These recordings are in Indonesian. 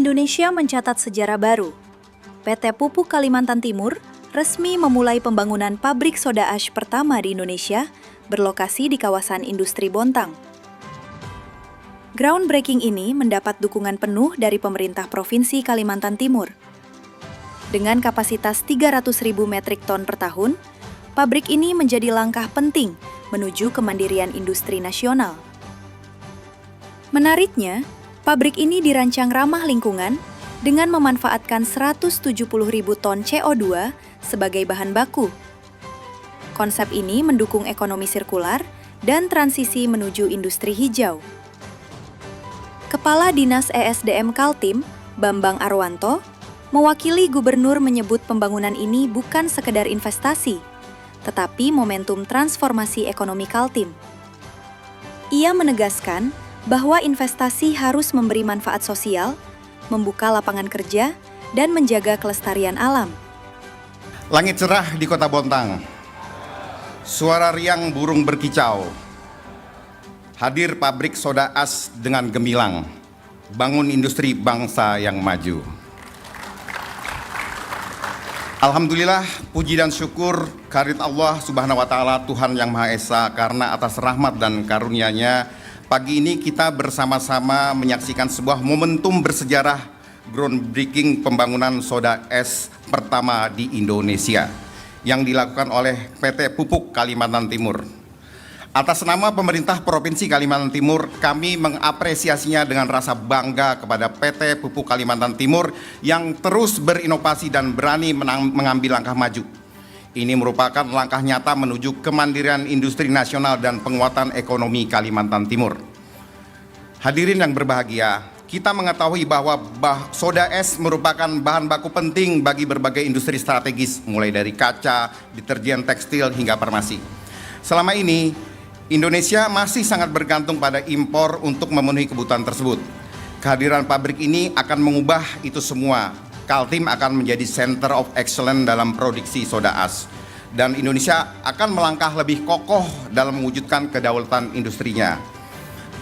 Indonesia mencatat sejarah baru. PT Pupuk Kalimantan Timur resmi memulai pembangunan pabrik soda ash pertama di Indonesia berlokasi di kawasan industri Bontang. Groundbreaking ini mendapat dukungan penuh dari pemerintah Provinsi Kalimantan Timur. Dengan kapasitas 300.000 metrik ton per tahun, pabrik ini menjadi langkah penting menuju kemandirian industri nasional. Menariknya, pabrik ini dirancang ramah lingkungan dengan memanfaatkan 170.000 ton CO2 sebagai bahan baku. Konsep ini mendukung ekonomi sirkular dan transisi menuju industri hijau. Kepala Dinas ESDM Kaltim, Bambang Arwanto, mewakili gubernur menyebut pembangunan ini bukan sekedar investasi, tetapi momentum transformasi ekonomi Kaltim. Ia menegaskan bahwa investasi harus memberi manfaat sosial, membuka lapangan kerja, dan menjaga kelestarian alam. Langit cerah di kota Bontang, suara riang burung berkicau, hadir pabrik soda ash dengan gemilang, bangun industri bangsa yang maju. Alhamdulillah, puji dan syukur kehadirat Allah Subhanahu wa Ta'ala, Tuhan Yang Maha Esa, karena atas rahmat dan karunia-Nya pagi ini kita bersama-sama menyaksikan sebuah momentum bersejarah groundbreaking pembangunan soda ash pertama di Indonesia yang dilakukan oleh PT Pupuk Kalimantan Timur. Atas nama pemerintah Provinsi Kalimantan Timur, kami mengapresiasinya dengan rasa bangga kepada PT Pupuk Kalimantan Timur yang terus berinovasi dan berani mengambil langkah maju. Ini merupakan langkah nyata menuju kemandirian industri nasional dan penguatan ekonomi Kalimantan Timur. Hadirin yang berbahagia, kita mengetahui bahwa soda ash merupakan bahan baku penting bagi berbagai industri strategis, mulai dari kaca, deterjen, tekstil, hingga farmasi. Selama ini, Indonesia masih sangat bergantung pada impor untuk memenuhi kebutuhan tersebut. Kehadiran pabrik ini akan mengubah itu semua. Kaltim akan menjadi center of excellence dalam produksi soda ash, dan Indonesia akan melangkah lebih kokoh dalam mewujudkan kedaulatan industrinya.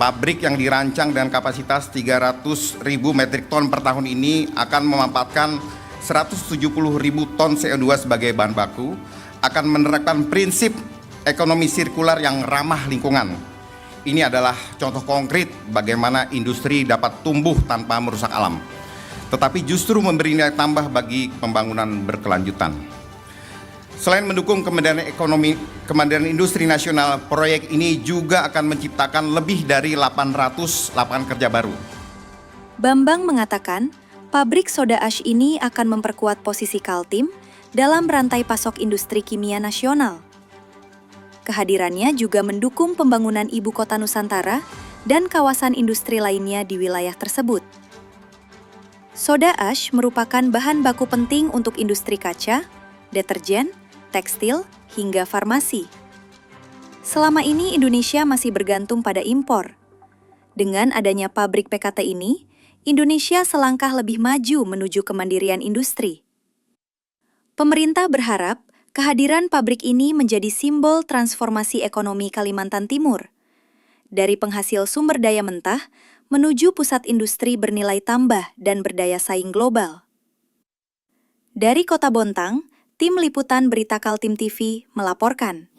Pabrik yang dirancang dengan kapasitas 300.000 metrik ton per tahun ini akan memanfaatkan 170.000 ton CO2 sebagai bahan baku, akan menerapkan prinsip ekonomi sirkular yang ramah lingkungan. Ini adalah contoh konkret bagaimana industri dapat tumbuh tanpa merusak alam, tetapi justru memberi nilai tambah bagi pembangunan berkelanjutan. Selain mendukung kemandirian industri nasional, proyek ini juga akan menciptakan lebih dari 800 lapangan kerja baru. Bambang mengatakan, pabrik soda ash ini akan memperkuat posisi Kaltim dalam rantai pasok industri kimia nasional. Kehadirannya juga mendukung pembangunan ibu kota Nusantara dan kawasan industri lainnya di wilayah tersebut. Soda ash merupakan bahan baku penting untuk industri kaca, deterjen, tekstil, hingga farmasi. Selama ini Indonesia masih bergantung pada impor. Dengan adanya pabrik PKT ini, Indonesia selangkah lebih maju menuju kemandirian industri. Pemerintah berharap kehadiran pabrik ini menjadi simbol transformasi ekonomi Kalimantan Timur. Dari penghasil sumber daya mentah menuju pusat industri bernilai tambah dan berdaya saing global. Dari Kota Bontang, Tim Liputan Berita Kaltim TV melaporkan.